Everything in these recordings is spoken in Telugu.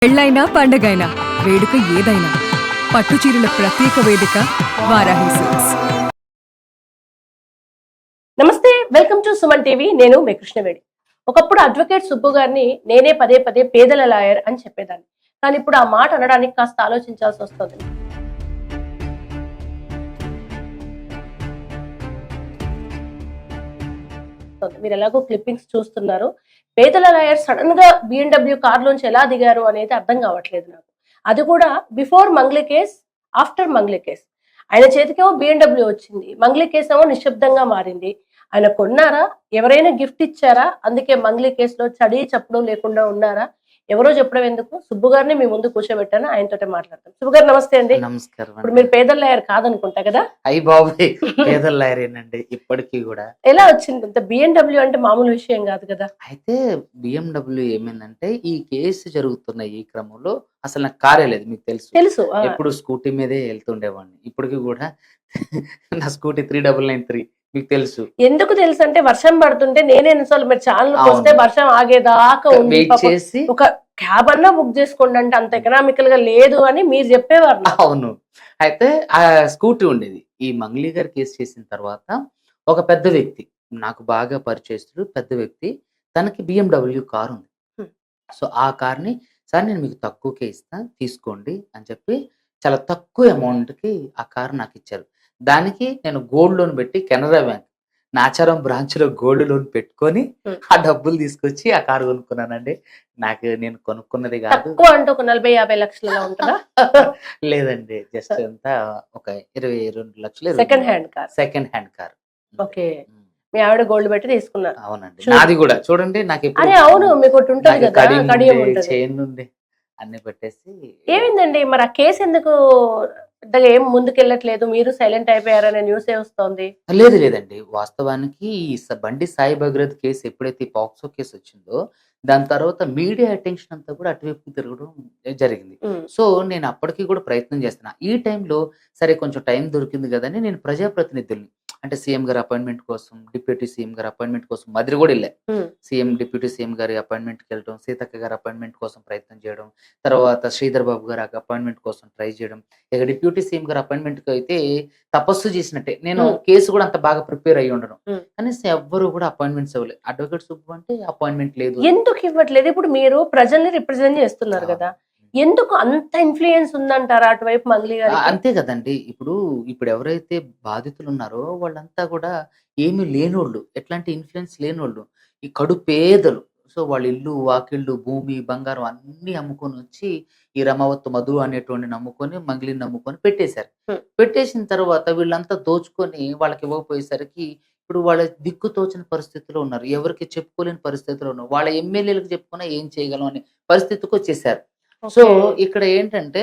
పెళ్ళైనా పండగైనా వేడుక ఏదైనా పట్టుచీరల ప్రత్యేక వేదిక వారాహి సిల్క్స్. నమస్తే, వెల్కమ్ టు సుమన్ టీవీ. నేను మీ కృష్ణవేణి. ఒకప్పుడు అడ్వకేట్ సుబ్బు గారిని నేనే పదే పదే పేదల లాయర్ అని చెప్పేదాన్ని. కానీ ఇప్పుడు ఆ మాట అనడానికి కాస్త ఆలోచించాల్సి వస్తుంది. మీరు ఎలాగో క్లిప్పింగ్స్ చూస్తున్నారు. పేదల లాయర్ సడన్ గా BMW కార్ లోంచి ఎలా దిగారు అనేది అర్థం కావట్లేదు నాకు. అది కూడా before Mangli case, after Mangli case. ఆయన చేతికేమో BMW వచ్చింది, మంగ్లీ కేసు ఏమో నిశ్శబ్దంగా మారింది. ఆయన కొన్నారా, ఎవరైనా గిఫ్ట్ ఇచ్చారా, అందుకే మంగ్లీ కేసులో చడి చప్పుడు లేకుండా ఉన్నారా? ఎవరో చెప్పడం ఎందుకు, సుబ్బు గారిని మీ ముందు కూర్చోబెట్టాను, ఆయనతోటే మాట్లాడతాం. సుబ్బు గారు నమస్తే అండి. నమస్కారం. ఇప్పుడు మీరు పేదల లాయర్ కాదనుకుంటా కదా? అయ్యి బాబు, పేదల లాయరేనండి ఇప్పటికీ కూడా. ఎలా వచ్చింది ఇంత BMW అంటే మామూలు విషయం కాదు కదా? అయితే BMW ఏమైందంటే, ఈ కేసు జరుగుతున్న ఈ క్రమంలో అసలు నాకు కారే లేదు, మీకు తెలుసు. తెలుసు. ఎప్పుడు స్కూటీ మీదే వెళ్తుండేవాడిని. ఇప్పటికి కూడా నా స్కూటీ 3993 మీకు తెలుసు. ఎందుకు తెలుసు అంటే, వర్షం పడుతుంటే నేనే ఎన్నిసార్లు మీరు ఛానల్ వస్తే వర్షం ఆగేదాకా ఉంది, వెయిట్ చేసి ఒక క్యాబ్ అన్నా బుక్ చేసుకోండి అంటే అంత ఎకనామికల్ గా లేదు అని మీరు చెప్పేవారు. అవును. అయితే ఆ స్కూటీ ఉండేది. ఈ మంగ్లీ గారు కేసు చేసిన తర్వాత ఒక పెద్ద వ్యక్తి, నాకు బాగా పరిచయస్తుడు, పెద్ద వ్యక్తి, తనకి BMW కారు ఉంది. సో ఆ కార్ని, సార్ నేను మీకు తక్కువకే ఇస్తా, తీసుకోండి అని చెప్పి చాలా తక్కువ అమౌంట్కి ఆ కారు నాకు ఇచ్చారు. దానికి నేను గోల్డ్ లోన్ పెట్టి కెనరా బ్యాంక్ నాచారం బ్రాంచ్ లో గోల్డ్ లోన్ పెట్టుకొని ఆ డబ్బులు తీసుకొచ్చి ఆ కారు కొనుక్కున్నానండి. నేను కొనుక్కున్నది కాదు. తక్కువ అంటే ఒక 40-50 లక్షలలో ఉంటుందా? లేదండి, జస్ట్ అంతా ఒక 22 లక్షలు. Second hand car. Second hand car. Okay. మీ ఆవిడ గోల్డ్ పెట్టి తీసుకున్నారు. అవునండి, నాది కూడా చూడండి. నాకు అరే అవును, మీకు ఒకటి ఉంటుంది కదా, కడియం ఉంటుంది, చైన్ ఉంది, అన్ని పెట్టేసి. ఏమైందండి మరి ఆ కేసు ఎందుకు పెద్దగా ఏం ముందుకెళ్ళట్లేదు, మీరు సైలెంట్ అయిపోయారనే న్యూస్ ఏ వస్తోంది? లేదండి, వాస్తవానికి ఈ బండి సాయి భగీరథ్ కేసు ఎప్పుడైతే పాక్సో కేసు వచ్చిందో, దాని తర్వాత మీడియా అటెన్షన్ అంతా కూడా అటువైపు తిరగడం జరిగింది. సో నేను అప్పటికి కూడా ప్రయత్నం చేస్తున్నా. ఈ టైంలో సరే కొంచెం టైం దొరికింది కదని నేను ప్రజాప్రతినిధుల్ని, అంటే సీఎం గారి అపాయింట్మెంట్ కోసం, డిప్యూటీ సీఎం గారి అపాయింట్మెంట్ కోసం మధుర కూడా వెళ్ళా. డిప్యూటీ సీఎం గారి అపాయింట్మెంట్కి వెళ్ళడం, సీతక్క గారి అపాయింట్మెంట్ కోసం ప్రయత్నం చేయడం, తర్వాత శ్రీధర్ బాబు గారి అపాయింట్మెంట్ కోసం ట్రై చేయడం. ఇక డిప్యూటీ సీఎం గారి అపాయింట్మెంట్కి అయితే తపస్సు చేసినట్టే. నేను కేసు కూడా అంత బాగా ప్రిపేర్ అయ్యి ఉండడం, కనీసం ఎవ్వరు కూడా అపాయింట్మెంట్స్ ఇవ్వలేదు. అడ్వకేట్ సుబ్బు అంటే అపాయింట్మెంట్ లేదు. ఎందుకు ఇవ్వట్లేదు? ఇప్పుడు మీరు ప్రజల్ని రిప్రజెంట్ చేస్తున్నారు కదా, ఎందుకు అంత ఇన్ఫ్లుయెన్స్ ఉందంటారా అటువైపు మంగ్లీ గారు? అంతే కదండి. ఇప్పుడు ఎవరైతే బాధితులు ఉన్నారో వాళ్ళంతా కూడా ఏమీ లేనోళ్ళు, ఎట్లాంటి ఇన్ఫ్లుయెన్స్ లేనోళ్ళు, ఈ కడు పేదలు. సో వాళ్ళ ఇల్లు, వాకిళ్ళు, భూమి, బంగారం అన్ని అమ్ముకొని వచ్చి ఈ రమావత్ మధు అనేటువంటి నమ్ముకొని, మంగ్లీని నమ్ముకొని పెట్టేశారు. పెట్టేసిన తర్వాత వీళ్ళంతా దోచుకొని వాళ్ళకి ఇవ్వకపోయేసరికి ఇప్పుడు వాళ్ళ దిక్కు తోచిన పరిస్థితిలో ఉన్నారు, ఎవరికి చెప్పుకోలేని పరిస్థితిలో ఉన్నారు. వాళ్ళ ఎమ్మెల్యేలకు చెప్పుకున్నా ఏం చేయగలం అనే పరిస్థితికి వచ్చేసారు. సో ఇక్కడ ఏంటంటే,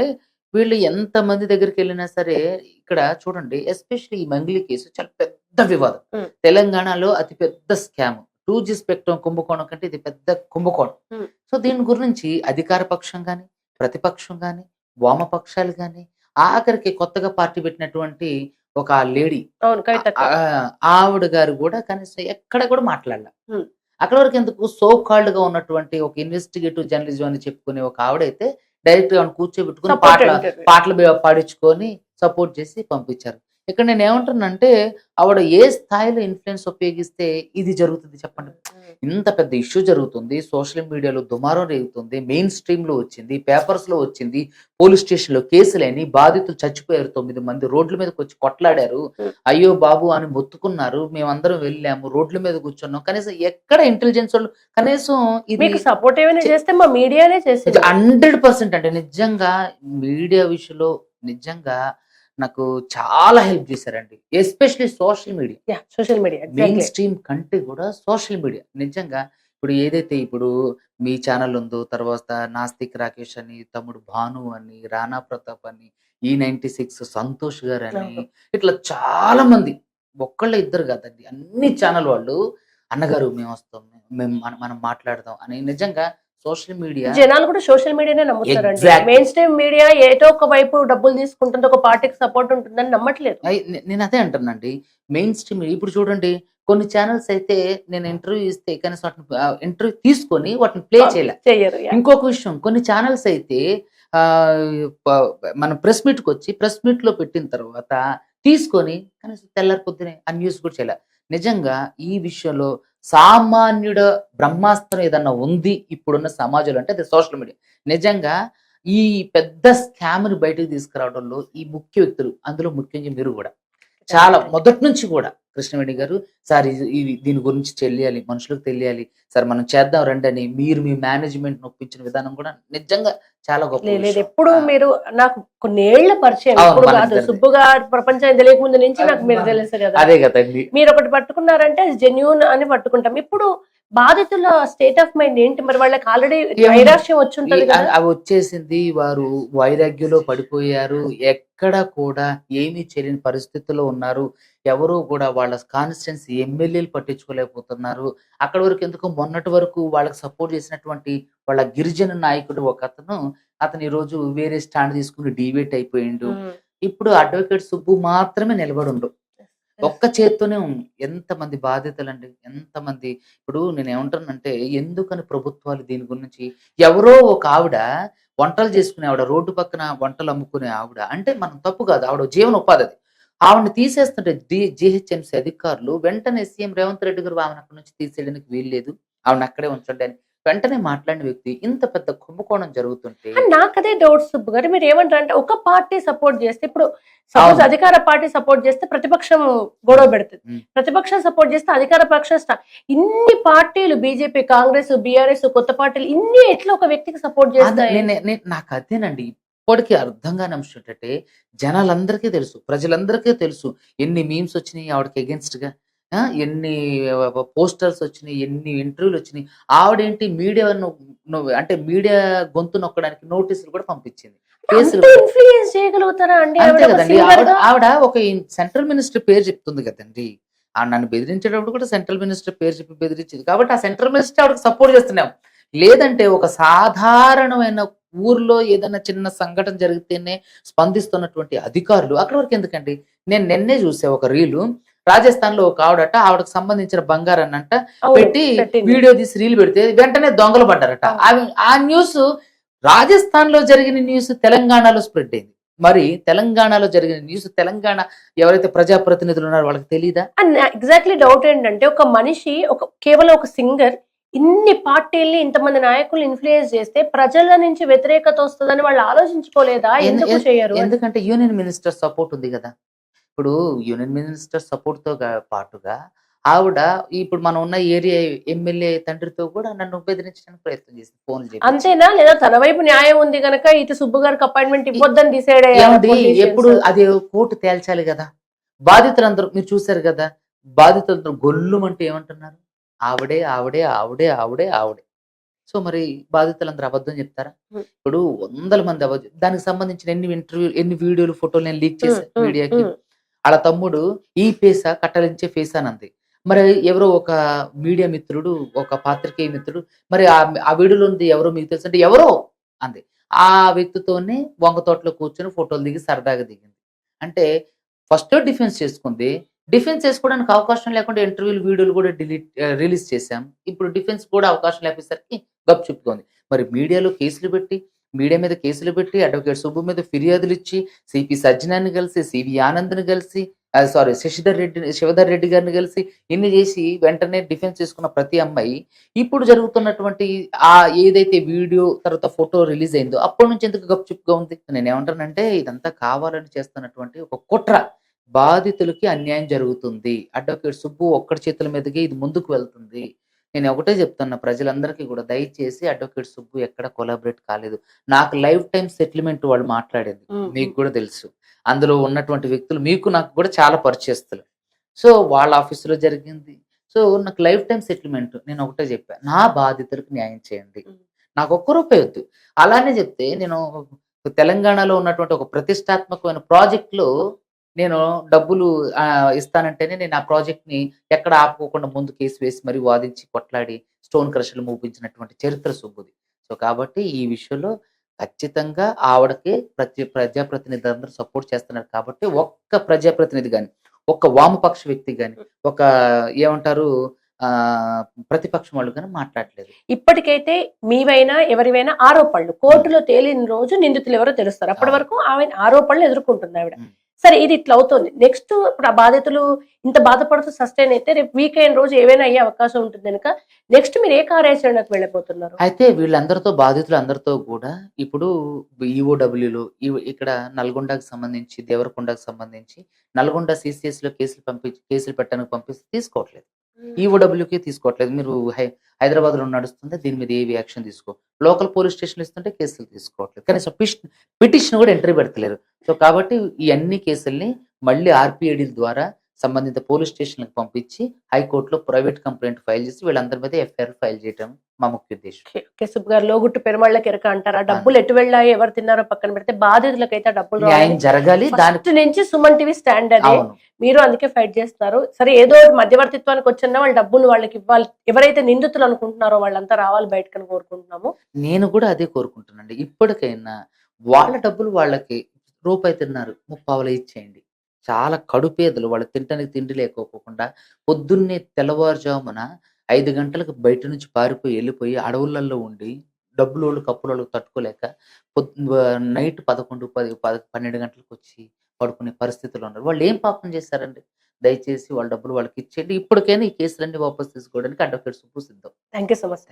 వీళ్ళు ఎంత మంది దగ్గరికి వెళ్ళినా సరే, ఇక్కడ చూడండి, ఎస్పెషల్లీ ఈ మంగ్లీ కేసు చాలా పెద్ద వివాదం. తెలంగాణలో అతి పెద్ద స్కామ్, 2G స్పెక్ట్రమ్ కుంభకోణం కంటే ఇది పెద్ద కుంభకోణం. సో దీని గురించి అధికార పక్షం గాని, ప్రతిపక్షం గాని, వామపక్షాలు గాని, ఆఖరికి కొత్తగా పార్టీ పెట్టినటువంటి ఒక లేడీ, ఆవిడ గారు కూడా కనీసం ఎక్కడ కూడా మాట్లాడాల. అక్కడ వరకు ఎందుకు, సో కాల్డ్ గా ఉన్నటువంటి ఒక ఇన్వెస్టిగేటివ్ జర్నలిజం అని చెప్పుకునే ఒక ఆవిడైతే డైరెక్ట్ గా కూర్చోబెట్టుకుని పాటలు పాడించుకొని సపోర్ట్ చేసి పంపించారు. ఇక్కడ నేను ఏమంటున్నానంటే, ఆవిడ ఏ స్థాయిలో ఇన్ఫ్లుయెన్స్ ఉపయోగిస్తే ఇది జరుగుతుంది చెప్పండి. ఇంత పెద్ద ఇష్యూ జరుగుతుంది, సోషల్ మీడియాలో దుమారం రేగుతుంది, మెయిన్ స్ట్రీమ్ లో వచ్చింది, పేపర్స్ లో వచ్చింది, పోలీస్ స్టేషన్ లో కేసులని, బాధితులు చచ్చిపోయారు, 9 మంది రోడ్ల మీదకి వచ్చి కొట్లాడారు, అయ్యో బాబు అని మొత్తుకున్నారు, మేమందరం వెళ్ళాము, రోడ్ల మీద కూర్చున్నాం. కనీసం ఎక్కడ ఇంటెలిజెన్స్ వాళ్ళు కనీసం ఇది సపోర్ట్ ఏమైనా చేస్తే మా మీడియానే చేసేది. 100% అంటే నిజంగా మీడియా విషయంలో నిజంగా నాకు చాలా హెల్ప్ చేశారండి. Especially social media. Main stream కంటే కూడా సోషల్ మీడియా నిజంగా. ఇప్పుడు ఏదైతే ఇప్పుడు మీ ఛానల్ ఉందో, తర్వాత నాస్తిక్ రాకేష్ అని, తమ్ముడు భాను అని, రానా ప్రతాప్ అని, E96 సంతోష్ గారు అని, ఇట్లా చాలా మంది, ఒక్కళ్ళ ఇద్దరు కాదండి, అన్ని ఛానల్ వాళ్ళు అన్నగారు మేము వస్తాం, మనం మాట్లాడదాం అని. నిజంగా సోషల్ మీడియా, జనాలు కూడా సోషల్ మీడియానే నమ్ముతారండి. మెయిన్ స్ట్రీమ్ మీడియా ఏదో ఒక వైపు డబ్బులు తీసుకుంటుంది, ఒక పార్టీకి సపోర్ట్ ఉంటుందని నమ్మట్లేదు. నేను అదే అంటున్నాండి. మెయిన్ స్ట్రీమ్ ఇప్పుడు చూడండి, కొన్ని ఛానల్స్ అయితే నేను ఇంటర్వ్యూ ఇస్తే కనీసం వాటిని ఇంటర్వ్యూ తీసుకొని వాటిని ప్లే చేయలే. చెయ్యరు. ఇంకొక విషయం, కొన్ని ఛానల్స్ అయితే మన ప్రెస్ మీట్కి వచ్చి ప్రెస్ మీట్ లో పెట్టిన తర్వాత తీసుకొని కనీసం తెల్లారి పొద్దునే ఆ న్యూస్ కూడా చేయలే. నిజంగా ఈ విషయంలో సామాన్యుడ బ్రహ్మాస్త్రం ఏదన్నా ఉంది ఇప్పుడున్న సమాజంలో అంటే అది సోషల్ మీడియా. నిజంగా ఈ పెద్ద స్కామ్‌ని బయటకు తీసుకురావడంలో ఈ ముఖ్య వ్యక్తులు, అందులో ముఖ్యంగా మీరు గూడా. చాలా మొదటి నుంచి కూడా కృష్ణవేణి గారు, సార్ ఇది దీని గురించి తెలియాలి, మనుషులకు తెలియాలి. సార్ మనం చేద్దాం రండని మీరు మీ మేనేజ్‌మెంట్‌ని ఒప్పించిన విధానం కూడా నిజంగా చాలా గొప్ప లేదు విషయం. ఎప్పుడు మీరు నాకు కొన్నేళ్ల పరిచయం, అవును, ఇప్పుడు మన కాదు. ఇద్దరిది. సుబ్బు గారు ప్రపంచానికి తెలియక ముందు నుంచి నాకు మీరు తెలుసు కదా. అదే కదండి. మీరు ఒకటి పట్టుకున్నారంటే అది జెన్యూన్ అని పట్టుకుంటాం. ఇప్పుడు బాధితుల స్టేట్ ఆఫ్ మైండ్ ఏంటి మరి? వాళ్ళకి ఆల్రెడీ నైరాశ్యం వచ్చి ఉంటది కదా. అవి వచ్చేసింది, వారు వైరాగ్యంలో పడిపోయారు, ఎక్కడ కూడా ఏమీ చేయలేని పరిస్థితుల్లో ఉన్నారు. ఎవరు కూడా వాళ్ళ కాన్స్టిట్యున్సీ ఎమ్మెల్యేలు పట్టించుకోలేకపోతున్నారు. అక్కడ వరకు ఎందుకు, మొన్నటి వరకు వాళ్ళకి సపోర్ట్ చేసినటువంటి వాళ్ళ గిరిజన నాయకుడు ఒక అతను ఈ రోజు వేరే స్టాండ్ తీసుకుని డీవేట్ అయిపోయిండు. ఇప్పుడు అడ్వకేట్ సుబ్బు మాత్రమే నిలబడుండు. ఒక్క చేత్తోనే ఎంతమంది బాధితులండి, ఎంతమంది. ఇప్పుడు నేను ఏమంటానంటే, ఎందుకని ప్రభుత్వాలు దీని గురించి, ఎవరో ఒక ఆవిడ వంటలు చేసుకునే ఆవిడ, రోడ్డు పక్కన వంటలు అమ్ముకునే ఆవిడ, అంటే మనం తప్పు కాదు, ఆవిడ జీవనోపాధి అది. ఆవిడని తీసేస్తుంటే జీహెచ్ఎంసీ అధికారులు వెంటనే సీఎం రేవంత్ రెడ్డి గారు ఆమెను అక్కడి నుంచి తీసేయడానికి వీల్లేదు, ఆవిడని అక్కడే ఉంచండి అని వెంటనే మాట్లాడిన వ్యక్తి. ఇంత పెద్ద కుంభకోణం జరుగుతుంటే నాకు అదే డౌట్ సుబ్బు గారు. మీరు ఏమంటారు అంటే, ఒక పార్టీ సపోర్ట్ చేస్తే, ఇప్పుడు సపోజ్ అవును. అధికార పార్టీ సపోర్ట్ చేస్తే ప్రతిపక్షం గొడవ పెడుతుంది, ఉమ్. ప్రతిపక్షం సపోర్ట్ చేస్తే అధికార పక్షం ఇన్ని పార్టీలు, బీజేపీ, కాంగ్రెస్, బీఆర్ఎస్, కొత్త పార్టీలు, ఇన్ని ఎట్లా ఒక వ్యక్తికి సపోర్ట్ చేస్తాయి? నాకు అదేనండి ఇప్పటికీ అర్థం కాని అంశం ఏంటంటే, జనాలందరికీ తెలుసు, ప్రజలందరికీ తెలుసు ఎన్ని మీమ్స్ వచ్చినాయి ఆవిడకి అగేన్స్ట్ గా, ఎన్ని పోస్టర్స్ వచ్చినాయి, ఎన్ని ఇంటర్వ్యూలు వచ్చినాయి. ఆవిడేంటి మీడియా అంటే మీడియా గొంతు నొక్కడానికి నోటీసులు కూడా పంపించింది, కేసులు అంత కూడా. ఇన్ఫ్లుయెన్స్ చేయగలుగుతారా అండి? అంతే ఆవిడ ఒక కదండి. singer ఆవిడ గా? ఆవిడ ఒక సెంట్రల్ మినిస్టర్ పేరు చెప్తుంది కదండి. నన్ను బెదిరించేటప్పుడు కూడా సెంట్రల్ మినిస్టర్ పేరు చెప్పి బెదిరించింది కాబట్టి ఆ సెంట్రల్ మినిస్టర్ ఆవిడకి సపోర్ట్ చేస్తున్నాం. లేదంటే ఒక సాధారణమైన ఊర్లో ఏదైనా చిన్న సంఘటన జరిగితేనే స్పందిస్తున్నటువంటి అధికారులు అక్కడి వరకు ఎందుకండి. నేను నిన్నే చూసా ఒక రీలు, రాజస్థాన్ లో ఒక ఆవిడకు సంబంధించిన బంగారాన్ని అంట అవును, పెట్టి పెట్టింది. వీడియో తీసి రీల్ పెడితే వెంటనే దొంగలు పడ్డారట. ఆ న్యూస్, రాజస్థాన్ లో జరిగిన న్యూస్ తెలంగాణలో స్ప్రెడ్ అయింది. మరి తెలంగాణలో జరిగిన న్యూస్, తెలంగాణ ఎవరైతే ప్రజాప్రతినిధులు ఉన్నారో వాళ్ళకి తెలియదా? ఎగ్జాక్ట్లీ డౌట్ ఏంటంటే, ఒక మనిషి కేవలం ఒక సింగర్ ఇన్ని పార్టీల్ని, ఇంతమంది నాయకులు ఇన్ఫ్లుయెన్స్ చేస్తే ప్రజల నుంచి వ్యతిరేకత వస్తుందని వాళ్ళు ఆలోచించుకోలేదా? ఎందుకు చేయరు? ఎందుకంటే యూనియన్ మినిస్టర్ సపోర్ట్ ఉంది కదా. ఇప్పుడు యూనియన్ మినిస్టర్ సపోర్ట్ తో పాటుగా ఆవిడ ఇప్పుడు మనం ఉన్న ఏరియా ఎమ్మెల్యే తండ్రితో కూడా నన్ను బెదిరించడానికి ప్రయత్నం చేసింది, ఫోన్లు చేసి. అంతేనా? లేదా తన వైపు న్యాయం ఉంది గనక ఇటు సుబ్బు గారికి అపాయింట్మెంట్ ఇవ్వద్దని డిసైడ్ ఏమండి, అయ్యారు? ఎప్పుడు అది కోర్టు తేల్చాలి కదా. బాధితులందరూ మీరు చూశారు కదా, బాధితులందరూ గొల్లుమంటే ఏమంటున్నారు, ఆవిడే ఆవిడే ఆవిడే ఆవిడే ఆవిడే. సో మరి బాధితులందరూ అబద్ధం చెప్తారా? ఇప్పుడు వందల మంది అబద్ధం, దానికి సంబంధించిన ఎన్ని వీడియోలు, ఫోటోలు నేను లీక్ చేశాను మీడియాకి. వాళ్ళ తమ్ముడు ఈ ఫేసా కట్టలించే ఫేసా అని అంది. మరి ఎవరో ఒక మీడియా మిత్రుడు, ఒక పాత్రికేయ మిత్రుడు, మరి ఆ వీడియోలో ఉంది ఎవరో మీకు తెలుసు అంటే ఎవరో అంది. ఆ వ్యక్తితోనే వంగ తోటలో కూర్చొని ఫోటోలు దిగి సరదాగా దిగింది. అంటే ఫస్ట్ డిఫెన్స్ చేసుకుంది, డిఫెన్స్ చేసుకోవడానికి అవకాశం లేకుండా ఇంటర్వ్యూలు, వీడియోలు కూడా రిలీజ్ చేశాం. ఇప్పుడు డిఫెన్స్ కూడా అవకాశం లేకపోయేసరికి గప్చుప్గా ఉంది. మరి మీడియా మీద కేసులు పెట్టి అడ్వకేట్ సుబ్బు మీద ఫిర్యాదులు ఇచ్చి, సిపి సజ్జనాన్ని కలిసి, సివి ఆనంద్ని కలిసి, శివధర్ రెడ్డి గారిని కలిసి ఇన్ని చేసి వెంటనే డిఫెన్స్ చేసుకున్న ప్రతి అమ్మాయి ఇప్పుడు జరుగుతున్నటువంటి ఏదైతే వీడియో తర్వాత ఫోటో రిలీజ్ అయిందో అప్పటి నుంచి ఎందుకు గప్చుప్గా ఉంది? నేనేమంటానంటే, ఇదంతా కావాలని చేస్తున్నటువంటి ఒక కుట్ర. బాధితులకి అన్యాయం జరుగుతుంది, అడ్వకేట్ సుబ్బు ఒక్కడి చేతుల మీదకే ఇది ముందుకు వెళ్తుంది. నేను ఒకటే చెప్తున్నా ప్రజలందరికీ కూడా, దయచేసి అడ్వకేట్ సుబ్బు ఎక్కడ కొలాబరేట్ కాలేదు. నాకు లైఫ్ టైం సెటిల్మెంట్ వాళ్ళు మాట్లాడేది మీకు కూడా తెలుసు. అందులో ఉన్నటువంటి వ్యక్తులు మీకు నాకు కూడా చాలా పరిచయస్తులు. సో వాళ్ళ ఆఫీసులో జరిగింది. సో నాకు లైఫ్ టైం సెటిల్మెంట్. నేను ఒకటే చెప్పా, నా బాధితులకు న్యాయం చేయండి, నాకు ఒక్క రూపాయి వద్దు. అలానే చెప్తే, నేను తెలంగాణలో ఉన్నటువంటి ఒక ప్రతిష్టాత్మకమైన ప్రాజెక్ట్లో నేను డబ్బులు ఇస్తానంటేనే నేను ఆ ప్రాజెక్ట్‌ని ఎక్కడ ఆపుకోకుండా ముందు కేసు వేసి మరి వాదించి కొట్లాడి స్టోన్ క్రషర్‌లు మూపించినటువంటి చరిత్ర సుబ్బుది. సో కాబట్టి ఈ విషయంలో ఖచ్చితంగా ఆవిడకి ప్రజాప్రతినిధులందరూ సపోర్ట్ చేస్తున్నారు కాబట్టి, ఒక్క ప్రజాప్రతినిధి గాని, ఒక వామపక్ష వ్యక్తి గాని, ఒక ఏమంటారు ప్రతిపక్షం వాళ్ళు గాని మాట్లాడట్లేదు. ఇప్పటికైతే మీవైనా ఎవరివైనా ఆరోపణలు కోర్టులో తేలిన రోజు నిందితులు ఎవరో తెలుస్తారు. అప్పటి వరకు ఆమె ఆరోపణలు ఎదుర్కొంటుంది ఆవిడ. ఉమ్. సరే, ఇది ఇట్లా అవుతుంది. నెక్స్ట్ ఇప్పుడు ఆ బాధితులు ఇంత బాధపడుతూ సస్టైన్ అయితే రేపు వీకెండ్ రోజు ఏవైనా అయ్యే అవకాశం ఉంటుంది కనుక నెక్స్ట్ మీరు ఏ కార్యాచరణకు వెళ్ళిపోతున్నారు? అయితే వీళ్ళందరితో బాధితులందరితో కూడా ఇప్పుడు ఈఓడబ్ల్యూలు ఇక్కడ నల్గొండకు సంబంధించి, దేవరకొండకు సంబంధించి నల్గొండ సిసిఎస్ లో కేసులు పెట్టడానికి పంపిస్తే తీసుకోవట్లేదు. ఈఓడబ్ల్యూకి తీసుకోవట్లేదు. మీరు హైదరాబాద్ లో నడుస్తుంటే దీని మీద ఏవి యాక్షన్ తీసుకో, లోకల్ పోలీస్ స్టేషన్ ఇస్తుంటే కేసులు తీసుకోవట్లేదు, కనీసం పిటిషన్ కూడా ఎంట్రీ పెడతలేరు. సో కాబట్టి ఈ అన్ని కేసుల్ని మళ్ళీ ఆర్పిఐడి ద్వారా సంబంధిత పోలీస్ స్టేషన్లకు పంపించి హైకోర్టులో ప్రైవేట్ కంప్లైంట్ ఫైల్ చేసి వీళ్ళందరి మీద ఎఫ్ఐఆర్ ఫైల్ చేయడం మా ముఖ్య ఉద్దేశం. కేసుబ్ గారు లోగుట్టు పెరుమాళ్ళ కెరక అంటారా? డబ్బులు ఎటు వెళ్ళాయి, ఎవరు తిన్నారో పక్కన పెడితే బాధితులకైతే డబ్బులు న్యాయం జరగాలి. దాని ఫస్ట్ నుంచి సుమన్ టీవీ స్టాండ్ అదే. అవును. మీరు అందుకే ఫైట్ చేస్తున్నారు. సరే, ఏదో ఒకటి మధ్యవర్తిత్వానికి వచ్చిన వాళ్ళ డబ్బులు వాళ్ళకి ఇవ్వాలి. ఎవరైతే నిందితులు అనుకుంటున్నారో వాళ్ళంతా రావాలి బయటకని కోరుకుంటున్నాము. నేను కూడా అదే కోరుకుంటున్నాండి. ఇప్పటికైనా వాళ్ళ డబ్బులు వాళ్ళకి రూపాయి తిన్నారు, ముప్పావల ఇచ్చేయండి. చాలా కడుపేదలు, వాళ్ళు తినడానికి తిండి లేకపోకుండా పొద్దున్నే తెల్లవారుజామున 5 గంటలకు బయట నుంచి పారిపోయి వెళ్ళిపోయి అడవులలో ఉండి డబ్బులోళ్ళు కప్పులోళ్ళు తట్టుకోలేక నైట్ 11, 10, 12 గంటలకు వచ్చి పడుకునే పరిస్థితుల్లో ఉన్నారు. వాళ్ళు ఏం పాపం చేశారండి? దయచేసి వాళ్ళ డబ్బులు వాళ్ళకి ఇచ్చేయండి. ఇప్పటికైనా ఈ కేసులన్నీ వాపసు తీసుకోవడానికి అడ్వకేట్ సుబ్బు సిద్ధం. Thank you so much.